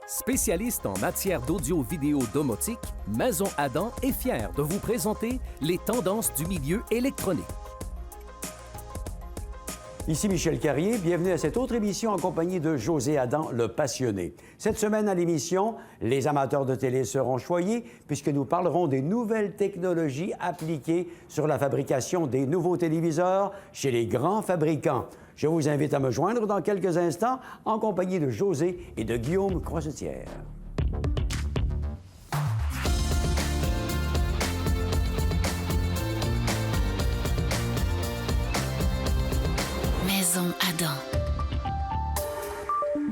Spécialiste en matière d'audio-vidéo domotique, Maison Adam est fière de vous présenter les tendances du milieu électronique. Ici Michel Carrier, bienvenue à cette autre émission en compagnie de José Adam, le passionné. Cette semaine à l'émission, les amateurs de télé seront choyés puisque nous parlerons des nouvelles technologies appliquées sur la fabrication des nouveaux téléviseurs chez les grands fabricants. Je vous invite à me joindre dans quelques instants en compagnie de José et de Guillaume Croisetière. Maison Adam.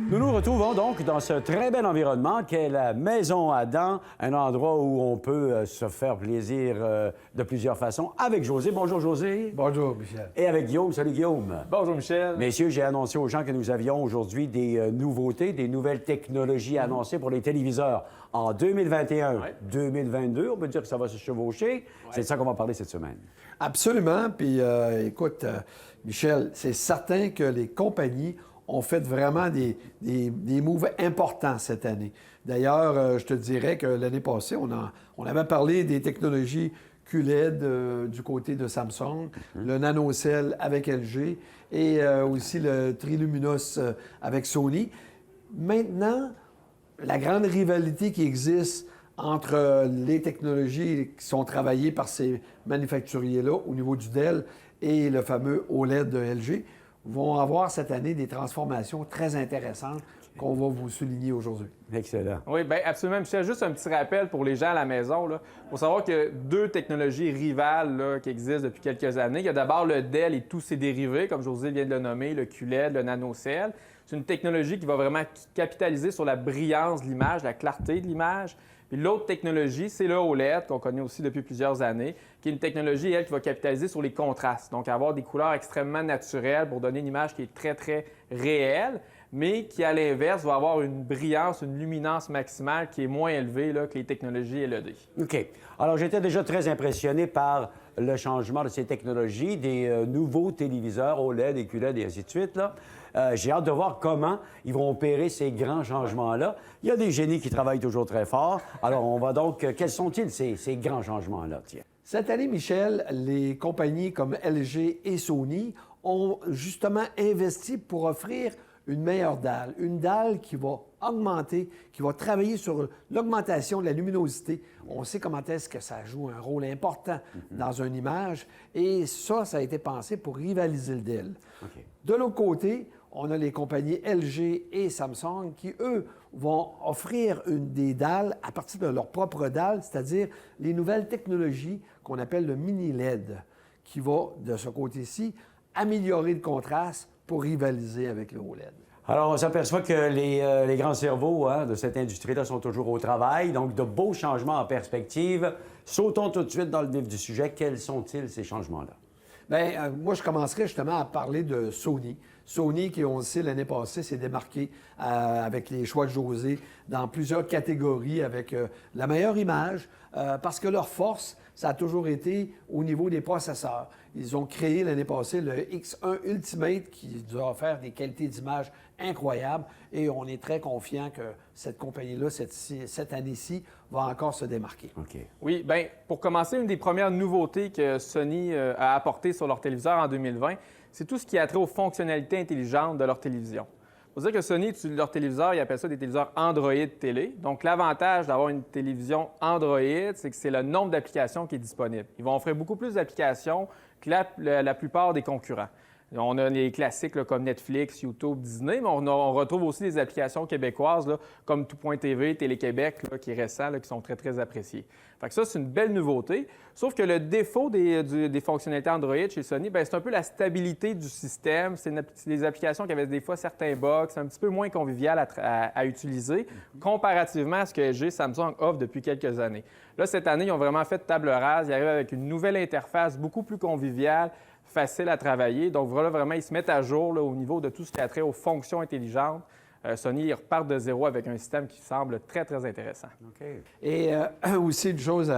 Nous nous retrouvons donc dans ce très bel environnement qu'est la Maison Adam, un endroit où on peut se faire plaisir de plusieurs façons avec José. Bonjour José. Bonjour Michel. Et avec Guillaume. Salut Guillaume. Bonjour Michel. Messieurs, j'ai annoncé aux gens que nous avions aujourd'hui des nouveautés, des nouvelles technologies annoncées pour les téléviseurs en 2021, 2022. On peut dire que ça va se chevaucher. C'est de ça qu'on va parler cette semaine. Absolument. Puis écoute, Michel, c'est certain que les compagnies ont fait vraiment des moves importants cette année. D'ailleurs, je te dirais que l'année passée, on avait parlé des technologies QLED du côté de Samsung, le NanoCell avec LG et aussi le Triluminos avec Sony. Maintenant, la grande rivalité qui existe entre les technologies qui sont travaillées par ces manufacturiers-là au niveau du Dell et le fameux OLED de LG, vont avoir cette année des transformations très intéressantes qu'on va vous souligner aujourd'hui. Excellent. Oui, bien absolument, Michel. Juste un petit rappel pour les gens à la maison. Il faut savoir qu'il y a deux technologies rivales là, qui existent depuis quelques années. Il y a d'abord le Dell et tous ses dérivés, comme José vient de le nommer, le QLED, le NanoCell. C'est une technologie qui va vraiment capitaliser sur la brillance de l'image, la clarté de l'image. Puis l'autre technologie, c'est le OLED, qu'on connaît aussi depuis plusieurs années, qui est une technologie, elle, qui va capitaliser sur les contrastes. Donc, avoir des couleurs extrêmement naturelles pour donner une image qui est très, très réelle, mais qui, à l'inverse, va avoir une brillance, une luminance maximale qui est moins élevée là, que les technologies LED. OK. Alors, j'étais déjà très impressionné par le changement de ces technologies, des nouveaux téléviseurs OLED et QLED et ainsi de suite, là. J'ai hâte de voir comment ils vont opérer ces grands changements-là. Il y a des génies qui travaillent toujours très fort. Alors, on va donc... quels sont-ils, ces grands changements-là, tiens? Cette année, Michel, les compagnies comme LG et Sony ont justement investi pour offrir une meilleure dalle, une dalle qui va augmenter, qui va travailler sur l'augmentation de la luminosité. On sait comment est-ce que ça joue un rôle important dans une image et ça a été pensé pour rivaliser le Dell. Okay. De l'autre côté, on a les compagnies LG et Samsung qui, eux, vont offrir des dalles à partir de leur propre dalle, c'est-à-dire les nouvelles technologies qu'on appelle le mini LED, qui va, de ce côté-ci, améliorer le contraste pour rivaliser avec le OLED. Alors, on s'aperçoit que les grands cerveaux de cette industrie-là sont toujours au travail, donc de beaux changements en perspective. Sautons tout de suite dans le vif du sujet. Quels sont-ils, ces changements-là? Bien, moi, je commencerai justement à parler de Sony. Sony, qui, on le sait, l'année passée, s'est démarqué avec les choix de José dans plusieurs catégories avec la meilleure image, parce que leur force, ça a toujours été au niveau des processeurs. Ils ont créé l'année passée le X1 Ultimate qui doit faire des qualités d'image incroyables et on est très confiant que cette compagnie-là, cette année-ci, va encore se démarquer. OK. Oui, bien, pour commencer, une des premières nouveautés que Sony a apportées sur leur téléviseur en 2020, c'est tout ce qui a trait aux fonctionnalités intelligentes de leur télévision. Il faut dire que Sony, leur téléviseur, ils appellent ça des téléviseurs Android télé. Donc, l'avantage d'avoir une télévision Android, c'est que c'est le nombre d'applications qui est disponible. Ils vont offrir beaucoup plus d'applications que la plupart des concurrents. On a les classiques là, comme Netflix, YouTube, Disney, mais on retrouve aussi des applications québécoises là, comme Tout.tv, Télé-Québec, là, qui est récent, là, qui sont très, très appréciées. Fait que ça, c'est une belle nouveauté. Sauf que le défaut des fonctionnalités Android chez Sony, bien, c'est un peu la stabilité du système. C'est des applications qui avaient des fois certains bugs. C'est un petit peu moins convivial à utiliser comparativement à ce que LG Samsung offre depuis quelques années. Là, cette année, ils ont vraiment fait table rase. Ils arrivent avec une nouvelle interface beaucoup plus conviviale, facile à travailler. Donc, voilà, vraiment, ils se mettent à jour là, au niveau de tout ce qui a trait aux fonctions intelligentes Sony repart de zéro avec un système qui semble très, très intéressant. OK. Et aussi, une chose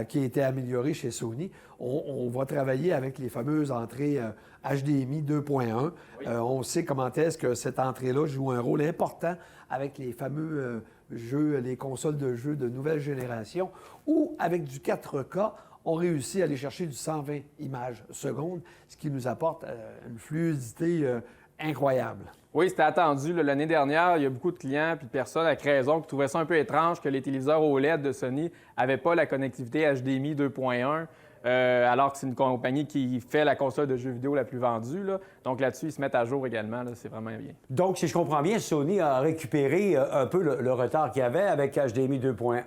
qui a été améliorée chez Sony, on va travailler avec les fameuses entrées HDMI 2.1. On sait comment est-ce que cette entrée-là joue un rôle important avec les fameux jeux, les consoles de jeux de nouvelle génération, ou avec du 4K, on réussit à aller chercher du 120 images secondes, ce qui nous apporte une fluidité incroyable. Oui, c'était attendu. L'année dernière, il y a beaucoup de clients et de personnes, avec raison, qui trouvaient ça un peu étrange que les téléviseurs OLED de Sony n'avaient pas la connectivité HDMI 2.1, alors que c'est une compagnie qui fait la console de jeux vidéo la plus vendue. Là. Donc là-dessus, ils se mettent à jour également. C'est vraiment bien. Donc, si je comprends bien, Sony a récupéré un peu le retard qu'il y avait avec HDMI 2.1,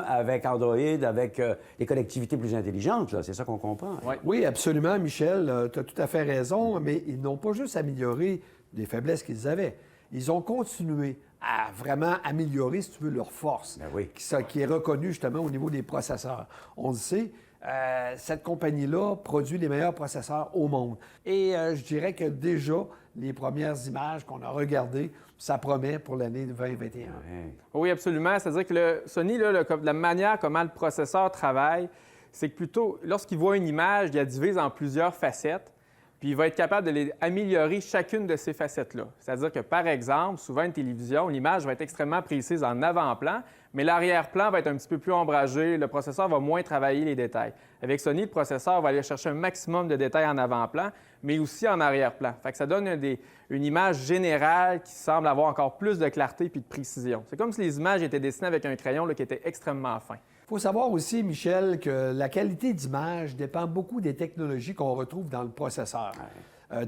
avec Android, avec les connectivités plus intelligentes. C'est ça qu'on comprend. Oui. Oui, absolument, Michel. Tu as tout à fait raison, mais ils n'ont pas juste amélioré les faiblesses qu'ils avaient. Ils ont continué à vraiment améliorer, si tu veux, leur force, Ben oui. qui est reconnue justement au niveau des processeurs. On le sait, cette compagnie-là produit les meilleurs processeurs au monde. Et je dirais que déjà, les premières images qu'on a regardées, ça promet pour l'année 2021. Ouais. Oui, absolument. C'est-à-dire que le Sony, là, la manière comment le processeur travaille, c'est que plutôt, lorsqu'il voit une image, il la divise en plusieurs facettes, puis il va être capable de améliorer chacune de ces facettes-là. C'est-à-dire que, par exemple, souvent une télévision, l'image va être extrêmement précise en avant-plan, mais l'arrière-plan va être un petit peu plus ombragé, le processeur va moins travailler les détails. Avec Sony, le processeur va aller chercher un maximum de détails en avant-plan, mais aussi en arrière-plan. Fait que ça donne une image générale qui semble avoir encore plus de clarté et de précision. C'est comme si les images étaient dessinées avec un crayon là, qui était extrêmement fin. Il faut savoir aussi, Michel, que la qualité d'image dépend beaucoup des technologies qu'on retrouve dans le processeur.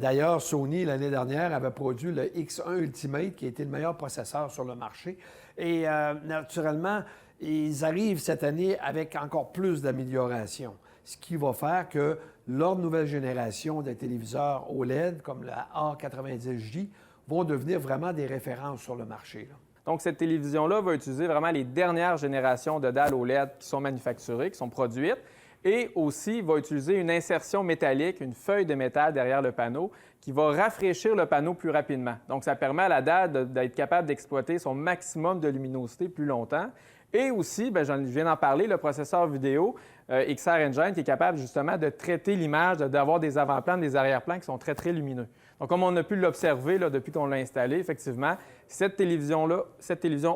D'ailleurs, Sony, l'année dernière, avait produit le X1 Ultimate, qui était le meilleur processeur sur le marché. Et naturellement, ils arrivent cette année avec encore plus d'améliorations, ce qui va faire que leur nouvelle génération de téléviseurs OLED, comme la A90J, vont devenir vraiment des références sur le marché, là. Donc, cette télévision-là va utiliser vraiment les dernières générations de dalles OLED qui sont manufacturées, qui sont produites, et aussi va utiliser une insertion métallique, une feuille de métal derrière le panneau, qui va rafraîchir le panneau plus rapidement. Donc, ça permet à la dalle d'être capable d'exploiter son maximum de luminosité plus longtemps. Et aussi, je viens d'en parler, le processeur vidéo XR Engine qui est capable justement de traiter l'image, d'avoir des avant-plans, des arrière-plans qui sont très, très lumineux. Donc, comme on a pu l'observer depuis qu'on l'a installé, effectivement, cette télévision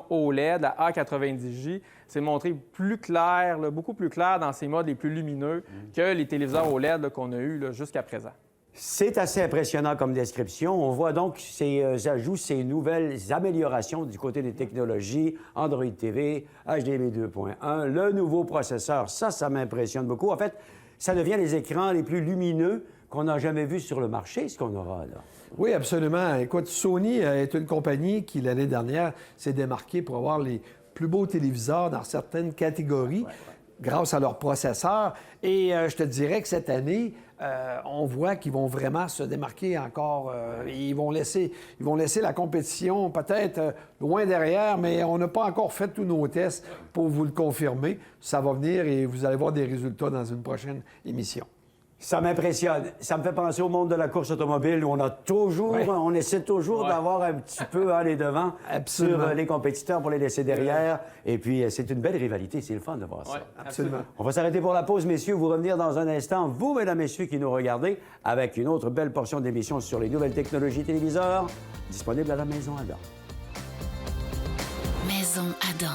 OLED, la A90J, s'est montrée plus claire, beaucoup plus claire dans ses modes les plus lumineux que les téléviseurs OLED qu'on a eus jusqu'à présent. C'est assez impressionnant comme description. On voit donc ces ajouts, ces nouvelles améliorations du côté des technologies, Android TV, HDMI 2.1, le nouveau processeur. Ça m'impressionne beaucoup. En fait, ça devient les écrans les plus lumineux qu'on n'a jamais vus sur le marché, ce qu'on aura là. Oui, absolument. Écoute, Sony est une compagnie qui, l'année dernière, s'est démarquée pour avoir les plus beaux téléviseurs dans certaines catégories grâce à leur processeur. Et je te dirais que cette année, on voit qu'ils vont vraiment se démarquer encore. Ils vont laisser la compétition peut-être loin derrière, mais on n'a pas encore fait tous nos tests pour vous le confirmer. Ça va venir et vous allez voir des résultats dans une prochaine émission. Ça m'impressionne. Ça me fait penser au monde de la course automobile où on essaie toujours d'avoir un petit peu les devants sur les compétiteurs pour les laisser derrière. Et puis, c'est une belle rivalité. C'est le fun de voir ça. Absolument. On va s'arrêter pour la pause, messieurs. Vous revenir dans un instant, vous, mesdames, messieurs, qui nous regardez, avec une autre belle portion d'émission sur les nouvelles technologies téléviseurs, disponible à la Maison Adam. Maison Adam.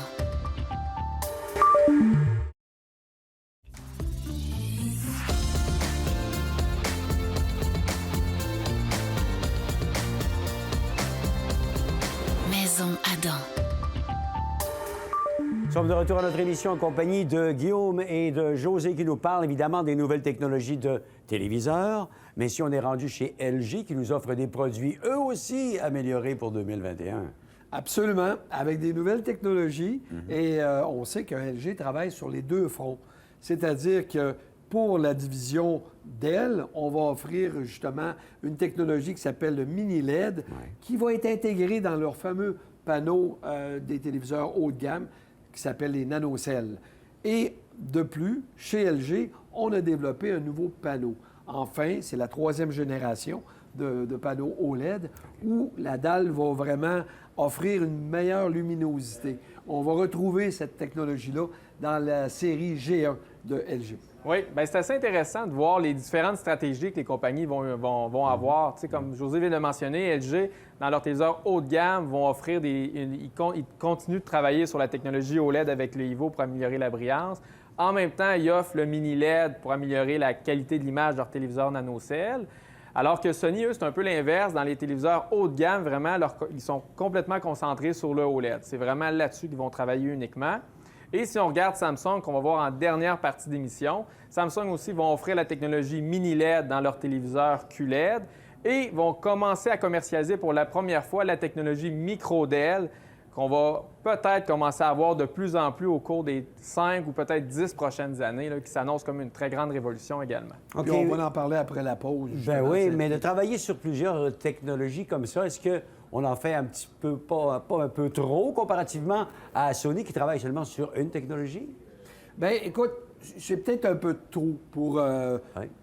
Maison Adam. Nous sommes de retour à notre émission en compagnie de Guillaume et de José qui nous parlent évidemment des nouvelles technologies de téléviseurs. Mais si on est rendu chez LG qui nous offre des produits eux aussi améliorés pour 2021. Absolument, avec des nouvelles technologies. Et on sait que LG travaille sur les deux fronts. C'est-à-dire que pour la division Dell, on va offrir justement une technologie qui s'appelle le mini LED, qui va être intégrée dans leur fameux panneau des téléviseurs haut de gamme qui s'appelle les nanocelles. Et de plus, chez LG, on a développé un nouveau panneau. Enfin, c'est la troisième génération de panneaux OLED où la dalle va vraiment offrir une meilleure luminosité. On va retrouver cette technologie-là dans la série G1 de LG. Oui, bien c'est assez intéressant de voir les différentes stratégies que les compagnies vont avoir. Tu sais, comme José vient de mentionner, LG, dans leurs téléviseurs haut de gamme, vont offrir ils continuent de travailler sur la technologie OLED avec le Evo pour améliorer la brillance. En même temps, ils offrent le mini LED pour améliorer la qualité de l'image de leur téléviseur nanocell. Alors que Sony, eux, c'est un peu l'inverse. Dans les téléviseurs haut de gamme, vraiment, ils sont complètement concentrés sur le OLED. C'est vraiment là-dessus qu'ils vont travailler uniquement. Et si on regarde Samsung, qu'on va voir en dernière partie d'émission, Samsung aussi vont offrir la technologie mini LED dans leurs téléviseurs QLED et vont commencer à commercialiser pour la première fois la technologie micro LED qu'on va peut-être commencer à avoir de plus en plus au cours des 5 ou peut-être 10 prochaines années, là, qui s'annonce comme une très grande révolution également. OK. Puis on va en parler après la pause. Ben oui, mais de travailler sur plusieurs technologies comme ça, est-ce qu'on en fait un petit peu, pas un peu trop, comparativement à Sony qui travaille seulement sur une technologie? Bien, écoute, c'est peut-être un peu tôt pour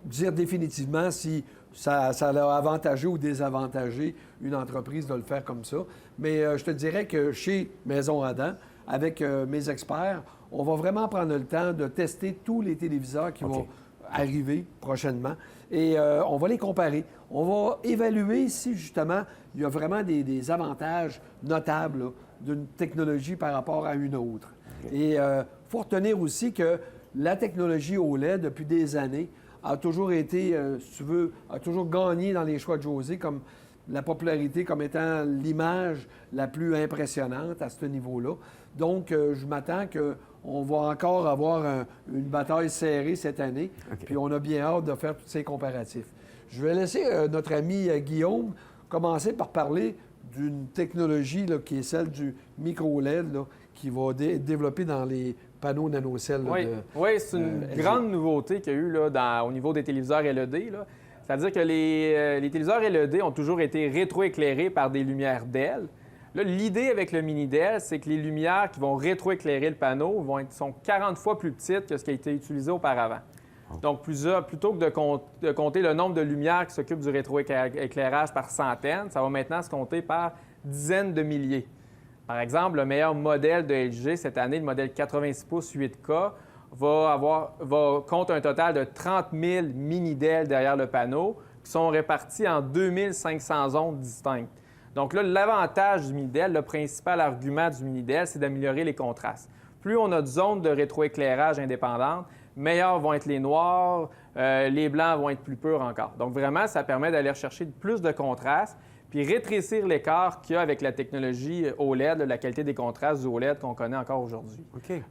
dire définitivement si ça a avantagé ou désavantagé une entreprise de le faire comme ça. Mais je te dirais que chez Maison Adam, avec mes experts, on va vraiment prendre le temps de tester tous les téléviseurs qui vont arriver prochainement et on va les comparer. On va évaluer si, justement, il y a vraiment des avantages notables là, d'une technologie par rapport à une autre. Et il faut retenir aussi que la technologie OLED, depuis des années, a toujours été, si tu veux, a toujours gagné dans les choix de José comme la popularité comme étant l'image la plus impressionnante à ce niveau-là. Donc, je m'attends qu'on va encore avoir une bataille serrée cette année, puis on a bien hâte de faire tous ces comparatifs. Je vais laisser notre ami Guillaume commencer par parler d'une technologie là, qui est celle du micro-LED là, qui va développer dans les panneaux nanocell. Oui, c'est une grande nouveauté qu'il y a eu là, au niveau des téléviseurs LED. Là. C'est-à-dire que les téléviseurs LED ont toujours été rétroéclairés par des lumières DEL. Là, l'idée avec le mini DEL, c'est que les lumières qui vont rétroéclairer le panneau sont 40 fois plus petites que ce qui a été utilisé auparavant. Donc, plutôt que de compter le nombre de lumières qui s'occupent du rétroéclairage par centaines, ça va maintenant se compter par dizaines de milliers. Par exemple, le meilleur modèle de LG cette année, le modèle 86 pouces 8K, compte un total de 30 000 mini-DEL derrière le panneau qui sont répartis en 2500 zones distinctes. Donc là, l'avantage du mini-DEL, le principal argument du mini-DEL, c'est d'améliorer les contrastes. Plus on a de zones de rétroéclairage indépendantes, meilleurs vont être les noirs, les blancs vont être plus purs encore. Donc vraiment, ça permet d'aller chercher plus de contraste puis rétrécir l'écart qu'il y a avec la technologie OLED, la qualité des contrastes du OLED qu'on connaît encore aujourd'hui.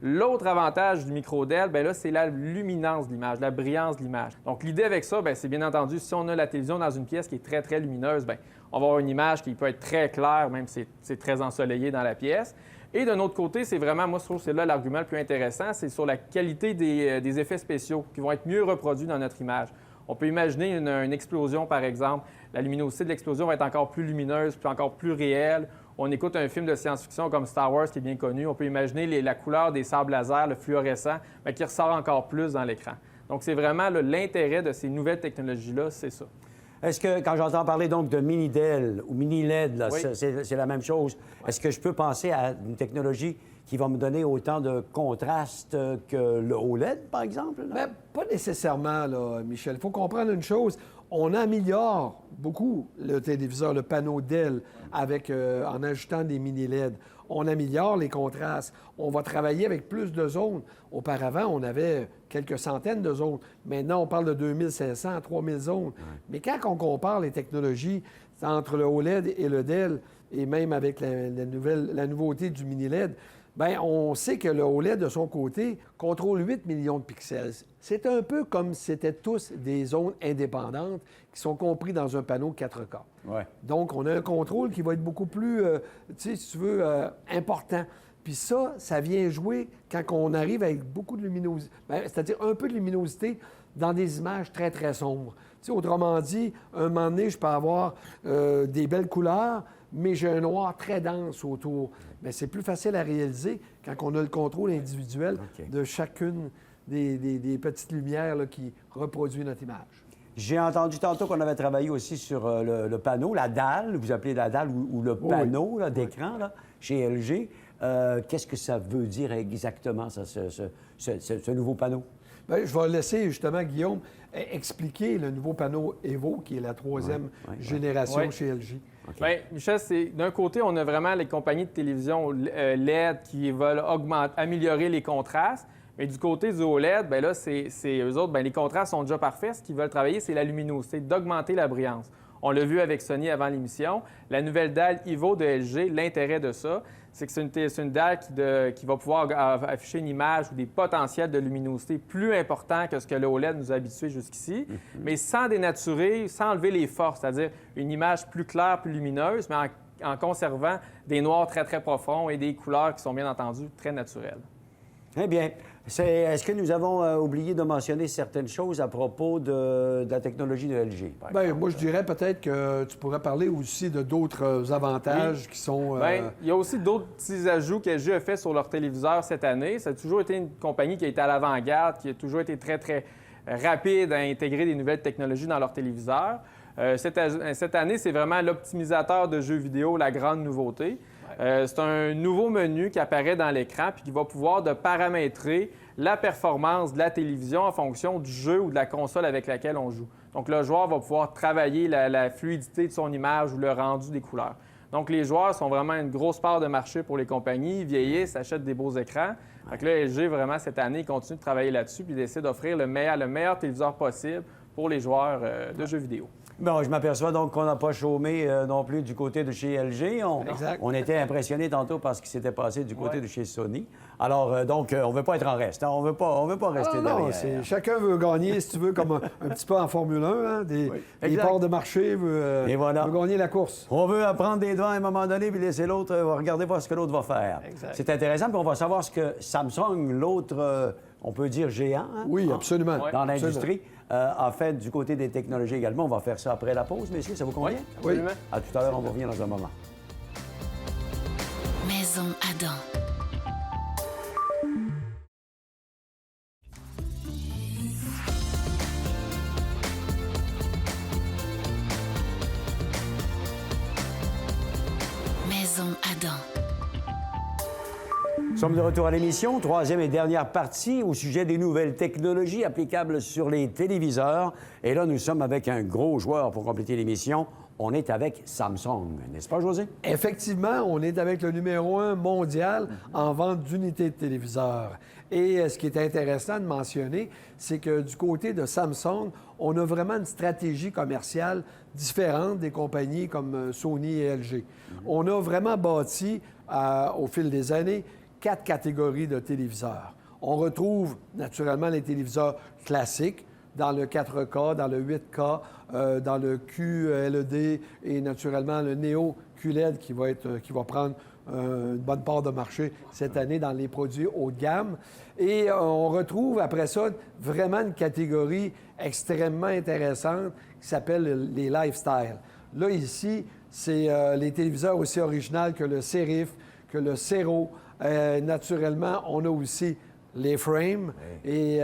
L'autre avantage du micro-LED, bien là, c'est la luminance de l'image, la brillance de l'image. Donc l'idée avec ça, bien, c'est bien entendu, si on a la télévision dans une pièce qui est très, très lumineuse, bien, on va avoir une image qui peut être très claire, même si c'est très ensoleillé dans la pièce. Et d'un autre côté, c'est vraiment, moi, je trouve que c'est là l'argument le plus intéressant, c'est sur la qualité des effets spéciaux qui vont être mieux reproduits dans notre image. On peut imaginer une explosion, par exemple. La luminosité de l'explosion va être encore plus lumineuse, puis encore plus réelle. On écoute un film de science-fiction comme Star Wars, qui est bien connu. On peut imaginer la couleur des sables laser, le fluorescent, bien, qui ressort encore plus dans l'écran. Donc, c'est vraiment l'intérêt de ces nouvelles technologies-là, c'est ça. Est-ce que, quand j'entends parler donc de mini-DEL ou mini-LED, là, Oui. c'est la même chose, est-ce que je peux penser à une technologie qui va me donner autant de contraste que le OLED, par exemple? Bien, pas nécessairement, là, Michel. Il faut comprendre une chose. On améliore beaucoup le téléviseur, le panneau DEL, en ajoutant des mini-LED. On améliore les contrastes. On va travailler avec plus de zones. Auparavant, on avait quelques centaines de zones. Maintenant, on parle de 2500, 3000 zones. Mais quand on compare les technologies entre le OLED et le DEL, et même avec la nouveauté du mini-LED, bien, on sait que le OLED, de son côté, contrôle 8 millions de pixels. C'est un peu comme si c'était tous des zones indépendantes qui sont compris dans un panneau 4K. Donc, on a un contrôle qui va être beaucoup plus, si tu veux, important. Puis ça vient jouer quand on arrive avec beaucoup de luminosité, c'est-à-dire un peu de luminosité dans des images très, très sombres. Tu sais, autrement dit, un moment donné, je peux avoir des belles couleurs, mais j'ai un noir très dense autour. Bien, c'est plus facile à réaliser quand on a le contrôle individuel de chacune des petites lumières là, qui reproduisent notre image. J'ai entendu tantôt qu'on avait travaillé aussi sur le panneau, la dalle, vous appelez la dalle ou le panneau là, d'écran là, chez LG. Qu'est-ce que ça veut dire exactement, ça, ce nouveau panneau? Bien, je vais laisser justement Guillaume expliquer le nouveau panneau Evo, qui est la troisième génération chez LG. Okay. Bien, Michel, d'un côté, on a vraiment les compagnies de télévision LED qui veulent améliorer les contrastes. Mais du côté du OLED, bien là, c'est eux autres, bien, les contrastes sont déjà parfaits. Ce qu'ils veulent travailler, c'est la luminosité, d'augmenter la brillance. On l'a vu avec Sony avant l'émission. La nouvelle dalle Evo de LG, l'intérêt de ça, c'est que c'est une dalle qui va pouvoir afficher une image ou des potentiels de luminosité plus importants que ce que le OLED nous a habitués jusqu'ici, mais sans dénaturer, sans enlever les forces, c'est-à-dire une image plus claire, plus lumineuse, mais en conservant des noirs très, très profonds et des couleurs qui sont bien entendu très naturelles. Eh bien, est-ce que nous avons oublié de mentionner certaines choses à propos de la technologie de LG? Bien, moi, je dirais peut-être que tu pourrais parler aussi de d'autres avantages qui sont... Bien, il y a aussi d'autres petits ajouts que LG a fait sur leur téléviseur cette année. Ça a toujours été une compagnie qui a été à l'avant-garde, qui a toujours été très, très rapide à intégrer des nouvelles technologies dans leur téléviseur. Cette année, c'est vraiment l'optimisateur de jeux vidéo, la grande nouveauté. C'est un nouveau menu qui apparaît dans l'écran puis qui va pouvoir paramétrer la performance de la télévision en fonction du jeu ou de la console avec laquelle on joue. Donc, le joueur va pouvoir travailler la fluidité de son image ou le rendu des couleurs. Donc, les joueurs sont vraiment une grosse part de marché pour les compagnies. Ils vieillissent, achètent des beaux écrans. Donc là, LG, vraiment, cette année, continue de travailler là-dessus puis d'essayer d'offrir le meilleur téléviseur possible pour les joueurs de jeux vidéo. Bon, je m'aperçois donc qu'on n'a pas chômé non plus du côté de chez LG. On était impressionnés tantôt par ce qui s'était passé du côté de chez Sony. Alors, donc, on ne veut pas être en reste. Hein? On veut pas rester derrière. Chacun veut gagner, si tu veux, comme un petit peu en Formule 1, hein? Des parts de marché, veut gagner la course. On veut prendre des devants à un moment donné puis laisser l'autre regarder voir ce que l'autre va faire. Exact. C'est intéressant, puis on va savoir ce que Samsung, l'autre, on peut dire géant, hein? Oui, absolument. Dans l'industrie. En fait, du côté des technologies également, on va faire ça après la pause, messieurs, ça vous convient? Oui. À tout à l'heure, on va revenir dans un moment. Maison Adam. Maison Adam. Nous sommes de retour à l'émission, troisième et dernière partie au sujet des nouvelles technologies applicables sur les téléviseurs. Et là, nous sommes avec un gros joueur pour compléter l'émission. On est avec Samsung, n'est-ce pas, José? Effectivement, on est avec le numéro 1 mondial en vente d'unités de téléviseurs. Et ce qui est intéressant de mentionner, c'est que du côté de Samsung, on a vraiment une stratégie commerciale différente des compagnies comme Sony et LG. On a vraiment bâti, au fil des années, 4 catégories de téléviseurs. On retrouve naturellement les téléviseurs classiques, dans le 4K, dans le 8K, dans le QLED et naturellement le Neo QLED qui va prendre une bonne part de marché cette année dans les produits haut de gamme. Et on retrouve après ça vraiment une catégorie extrêmement intéressante qui s'appelle les lifestyle. Là, ici, c'est les téléviseurs aussi originaux que le Serif, que le Cero. Naturellement, on a aussi les frames. Oui. Et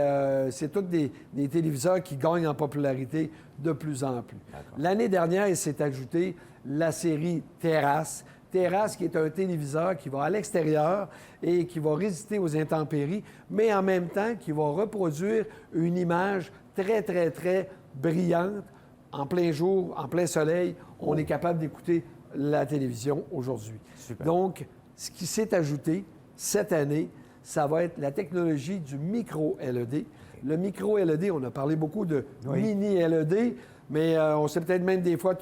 c'est tous des téléviseurs qui gagnent en popularité de plus en plus. L'année dernière, il s'est ajouté la série Terrace. Terrace, qui est un téléviseur qui va à l'extérieur et qui va résister aux intempéries, mais en même temps qui va reproduire une image très, très, très brillante. En plein jour, en plein soleil, on est capable d'écouter la télévision aujourd'hui. Donc, ce qui s'est ajouté cette année, ça va être la technologie du micro-LED. Le micro-LED, on a parlé beaucoup de mini-LED, mais on s'est peut-être même des fois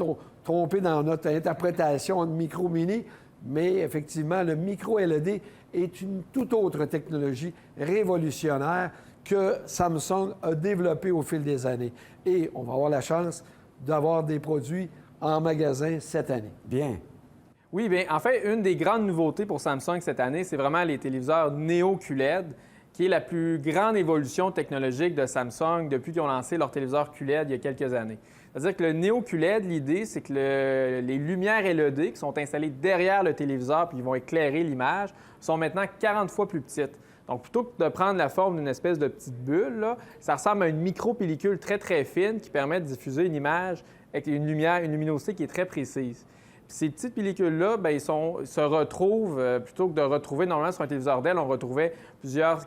trompé dans notre interprétation de micro-mini, mais effectivement, le micro-LED est une toute autre technologie révolutionnaire que Samsung a développée au fil des années. Et on va avoir la chance d'avoir des produits en magasin cette année. Bien. Oui, bien, en fait, une des grandes nouveautés pour Samsung cette année, c'est vraiment les téléviseurs Neo QLED qui est la plus grande évolution technologique de Samsung depuis qu'ils ont lancé leur téléviseur QLED il y a quelques années. C'est-à-dire que le Neo QLED, l'idée, c'est que les lumières LED qui sont installées derrière le téléviseur puis qui vont éclairer l'image sont maintenant 40 fois plus petites. Donc, plutôt que de prendre la forme d'une espèce de petite bulle, là, ça ressemble à une micro-pellicule très, très fine qui permet de diffuser une image avec une luminosité qui est très précise. Puis ces petites pellicules-là, bien, se retrouvent, plutôt que de retrouver, normalement, sur un téléviseur d'ailes, on retrouvait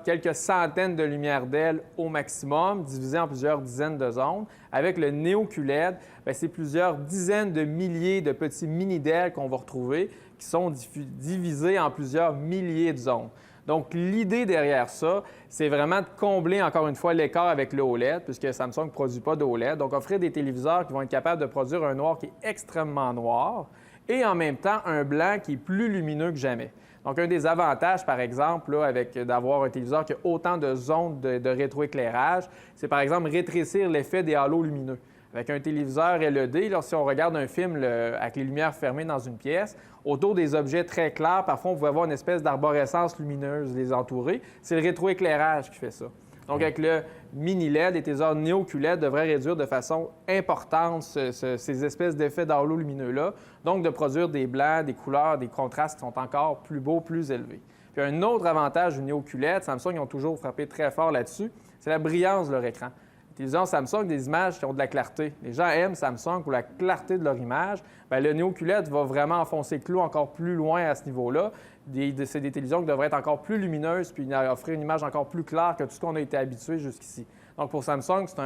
quelques centaines de lumières d'ailes au maximum, divisées en plusieurs dizaines de zones. Avec le Neo QLED, bien, c'est plusieurs dizaines de milliers de petits mini-d'ailes qu'on va retrouver qui sont divisés en plusieurs milliers de zones. Donc, l'idée derrière ça, c'est vraiment de combler encore une fois l'écart avec le OLED, puisque Samsung ne produit pas d'OLED. Donc, offrir des téléviseurs qui vont être capables de produire un noir qui est extrêmement noir et en même temps un blanc qui est plus lumineux que jamais. Donc, un des avantages, par exemple, là, d'avoir un téléviseur qui a autant de zones de rétroéclairage, c'est par exemple rétrécir l'effet des halos lumineux. Avec un téléviseur LED, là, si on regarde un film avec les lumières fermées dans une pièce, autour des objets très clairs, parfois on pouvait avoir une espèce d'arborescence lumineuse les entourer. C'est le rétroéclairage qui fait ça. Donc, avec le mini-LED, les téléviseurs Neo QLED devraient réduire de façon importante ces espèces d'effets d'halo lumineux-là, donc de produire des blancs, des couleurs, des contrastes qui sont encore plus beaux, plus élevés. Puis un autre avantage du Neo QLED, Samsung, ils ont toujours frappé très fort là-dessus, c'est la brillance de leur écran. Les téléviseurs Samsung, des images qui ont de la clarté. Les gens aiment Samsung pour la clarté de leur image. Bien, le Neo QLED va vraiment enfoncer le clou encore plus loin à ce niveau-là. C'est des télévisions qui devraient être encore plus lumineuses puis offrir une image encore plus claire que tout ce qu'on a été habitué jusqu'ici. Donc, pour Samsung, c'est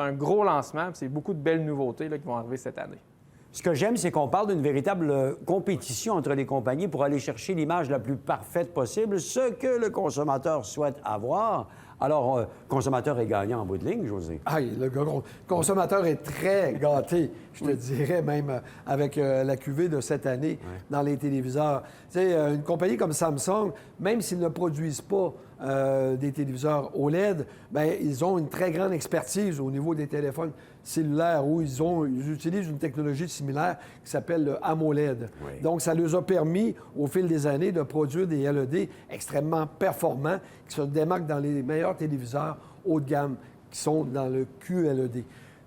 un gros lancement. C'est beaucoup de belles nouveautés là, qui vont arriver cette année. Ce que j'aime, c'est qu'on parle d'une véritable compétition entre les compagnies pour aller chercher l'image la plus parfaite possible, ce que le consommateur souhaite avoir. Alors, consommateur est gagnant en bout de ligne, José. Ah, le consommateur est très gâté, je te dirais, même avec la cuvée de cette année dans les téléviseurs. Tu sais, une compagnie comme Samsung, même s'ils ne produisent pas des téléviseurs OLED, bien, ils ont une très grande expertise au niveau des téléphones cellulaires où ils utilisent une technologie similaire qui s'appelle le AMOLED. Oui. Donc, ça leur a permis, au fil des années, de produire des LED extrêmement performants qui se démarquent dans les meilleurs téléviseurs haut de gamme qui sont dans le QLED.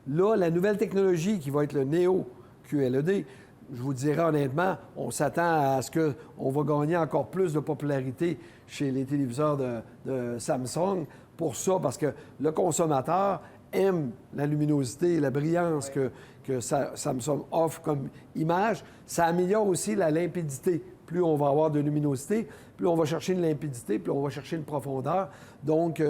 Là, la nouvelle technologie qui va être le Neo QLED, je vous dirais honnêtement, on s'attend à ce qu'on va gagner encore plus de popularité chez les téléviseurs de Samsung pour ça, parce que le consommateur aime la luminosité et la brillance que Samsung offre comme image. Ça améliore aussi la limpidité. Plus on va avoir de luminosité, plus on va chercher une limpidité, plus on va chercher une profondeur. Donc,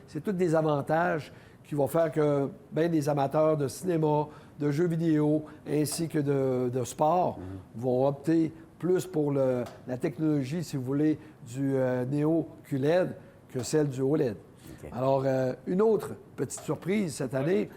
c'est tous des avantages qui vont faire que bien des amateurs de cinéma, de jeux vidéo, ainsi que de sport vont opter plus pour la technologie, si vous voulez, du Neo QLED que celle du OLED. Okay. Alors, une autre petite surprise cette année,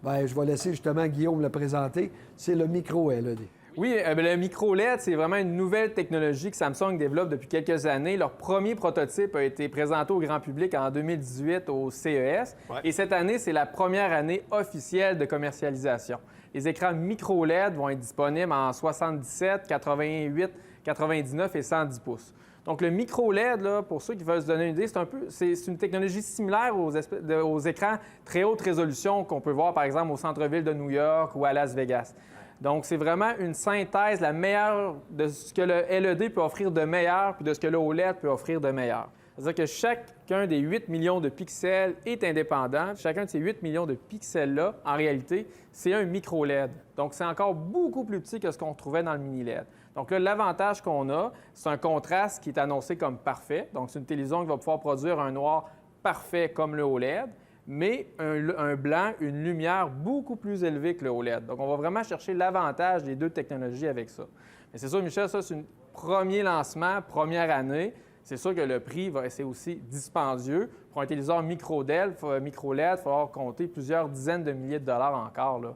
bien, je vais laisser justement Guillaume le présenter, c'est le micro-LED. Oui, le micro-LED, c'est vraiment une nouvelle technologie que Samsung développe depuis quelques années. Leur premier prototype a été présenté au grand public en 2018 au CES. Ouais. Et cette année, c'est la première année officielle de commercialisation. Les écrans micro-LED vont être disponibles en 77, 88, 99 et 110 pouces. Donc, le micro-LED, là, pour ceux qui veulent se donner une idée, c'est une technologie similaire aux écrans très haute résolution qu'on peut voir, par exemple, au centre-ville de New York ou à Las Vegas. Donc, c'est vraiment une synthèse, la meilleure de ce que le LED peut offrir de meilleur puis de ce que le OLED peut offrir de meilleur. C'est-à-dire que chacun des 8 millions de pixels est indépendant. Chacun de ces 8 millions de pixels-là, en réalité, c'est un micro-LED. Donc, c'est encore beaucoup plus petit que ce qu'on trouvait dans le mini-LED. Donc là, l'avantage qu'on a, c'est un contraste qui est annoncé comme parfait. Donc, c'est une télévision qui va pouvoir produire un noir parfait comme le OLED, mais un blanc, une lumière beaucoup plus élevée que le OLED. Donc, on va vraiment chercher l'avantage des deux technologies avec ça. Mais c'est sûr, Michel, ça, c'est un premier lancement, première année. C'est sûr que le prix c'est aussi dispendieux. Pour un téléviseur micro-LED, il va falloir compter plusieurs dizaines de milliers de dollars encore là,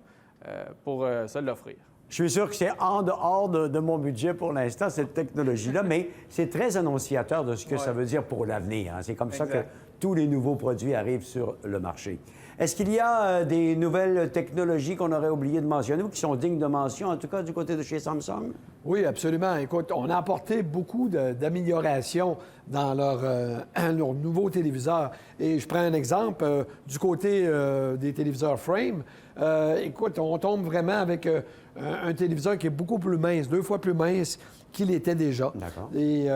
pour se l'offrir. Je suis sûr que c'est en dehors de mon budget pour l'instant, cette technologie-là, mais c'est très annonciateur de ce que ça veut dire pour l'avenir. Hein. C'est comme ça que tous les nouveaux produits arrivent sur le marché. Est-ce qu'il y a des nouvelles technologies qu'on aurait oublié de mentionner ou qui sont dignes de mention, en tout cas du côté de chez Samsung? Oui, absolument. Écoute, on a apporté beaucoup d'améliorations dans leur nouveau téléviseur. Et je prends un exemple du côté des téléviseurs Frame. Écoute, on tombe vraiment avec un téléviseur qui est beaucoup plus mince, 2 fois plus mince qu'il était déjà. D'accord. Et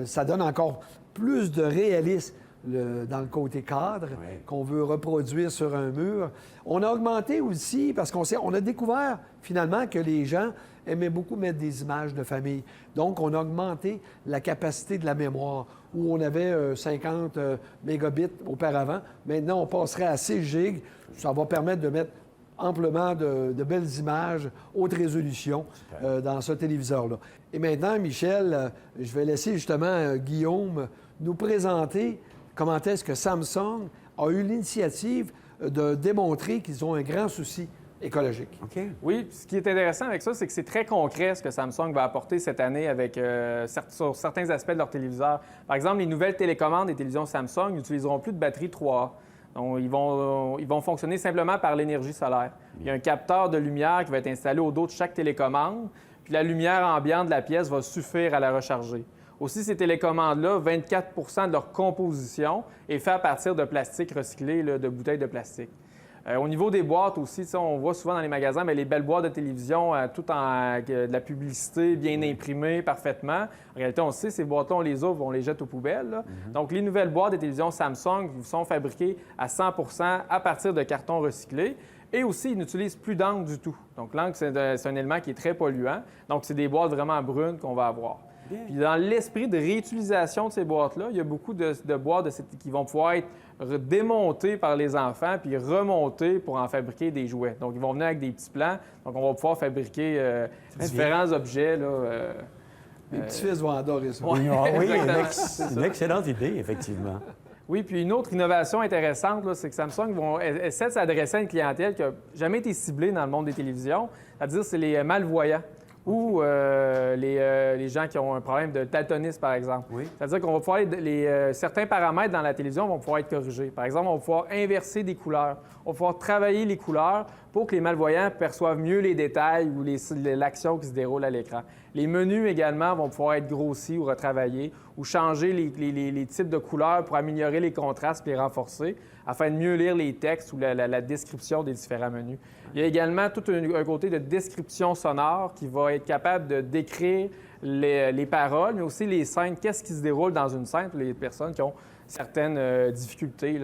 ça donne encore plus de réalisme dans le côté cadre qu'on veut reproduire sur un mur. On a augmenté aussi, parce on a découvert finalement que les gens aimaient beaucoup mettre des images de famille. Donc, on a augmenté la capacité de la mémoire, où on avait 50 mégabits auparavant. Maintenant, on passerait à 6 gigs. Ça va permettre de mettre amplement de belles images, haute résolution dans ce téléviseur-là. Et maintenant, Michel, je vais laisser justement Guillaume nous présenter comment est-ce que Samsung a eu l'initiative de démontrer qu'ils ont un grand souci écologique. OK. Oui, ce qui est intéressant avec ça, c'est que c'est très concret ce que Samsung va apporter cette année avec, sur certains aspects de leur téléviseur. Par exemple, les nouvelles télécommandes des télévisions Samsung n'utiliseront plus de batterie 3A. Donc, ils vont fonctionner simplement par l'énergie solaire. Il y a un capteur de lumière qui va être installé au dos de chaque télécommande, puis la lumière ambiante de la pièce va suffire à la recharger. Aussi, ces télécommandes-là, 24 de leur composition est faite à partir de plastique recyclé, de bouteilles de plastique. Au niveau des boîtes aussi, on voit souvent dans les magasins les belles boîtes de télévision, tout en de la publicité, bien imprimée, parfaitement. En réalité, on sait, ces boîtes-là, on les ouvre, on les jette aux poubelles. Donc, les nouvelles boîtes de télévision Samsung sont fabriquées à 100 à partir de carton recyclé. Et aussi, ils n'utilisent plus d'encre du tout. Donc, l'encre, c'est un élément qui est très polluant. Donc, c'est des boîtes vraiment brunes qu'on va avoir. Puis dans l'esprit de réutilisation de ces boîtes-là, il y a beaucoup de boîtes qui vont pouvoir être démontées par les enfants puis remontées pour en fabriquer des jouets. Donc, ils vont venir avec des petits plans. Donc, on va pouvoir fabriquer différents objets. Les petits-fils vont adorer ça. Oui, Exactement. une excellente idée, effectivement. Oui, puis une autre innovation intéressante, c'est que Samsung essaie de s'adresser à une clientèle qui n'a jamais été ciblée dans le monde des télévisions, c'est-à-dire c'est les malvoyants. Ou les gens qui ont un problème de daltonisme, par exemple. Oui. C'est-à-dire qu'on va pouvoir certains paramètres dans la télévision vont pouvoir être corrigés. Par exemple, on va pouvoir inverser des couleurs. On va pouvoir travailler les couleurs pour que les malvoyants perçoivent mieux les détails ou l'action qui se déroule à l'écran. Les menus également vont pouvoir être grossis ou retravaillés ou changer les types de couleurs pour améliorer les contrastes et les renforcer afin de mieux lire les textes ou la description des différents menus. Il y a également tout un côté de description sonore qui va être capable de décrire les paroles, mais aussi les scènes, qu'est-ce qui se déroule dans une scène pour les personnes qui ont certaines difficultés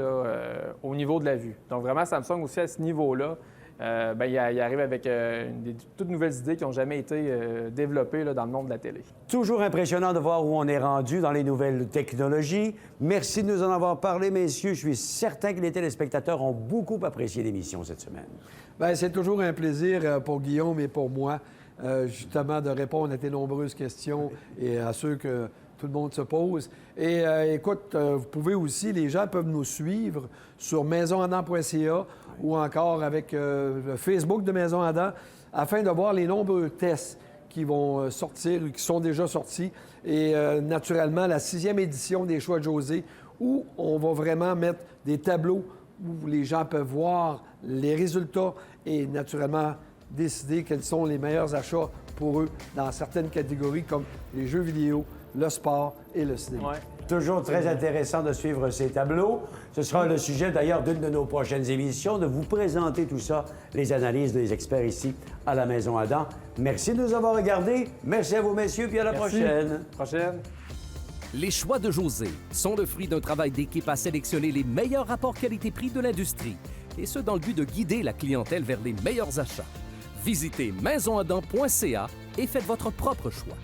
au niveau de la vue. Donc vraiment, Samsung aussi à ce niveau-là, il arrive avec des toutes nouvelles idées qui n'ont jamais été développées dans le monde de la télé. Toujours impressionnant de voir où on est rendu dans les nouvelles technologies. Merci de nous en avoir parlé, messieurs. Je suis certain que les téléspectateurs ont beaucoup apprécié l'émission cette semaine. Bien, c'est toujours un plaisir pour Guillaume et pour moi, justement, de répondre à tes nombreuses questions et à ceux que tout le monde se pose. Et écoute, vous pouvez aussi, les gens peuvent nous suivre sur maisonadam.ca ou encore avec le Facebook de Maison Adam afin de voir les nombreux tests qui vont sortir, qui sont déjà sortis. Et naturellement, la 6e édition des Choix de José où on va vraiment mettre des tableaux où les gens peuvent voir les résultats et naturellement décider quels sont les meilleurs achats pour eux dans certaines catégories comme les jeux vidéo, le sport et le cinéma. Ouais. Toujours très intéressant de suivre ces tableaux. Ce sera le sujet d'ailleurs d'une de nos prochaines émissions, de vous présenter tout ça, les analyses des experts ici à la Maison Adam. Merci de nous avoir regardés. Merci à vous, messieurs, puis à la prochaine. Prochaine. Les choix de José sont le fruit d'un travail d'équipe à sélectionner les meilleurs rapports qualité-prix de l'industrie, et ce dans le but de guider la clientèle vers les meilleurs achats. Visitez maisonadam.ca et faites votre propre choix.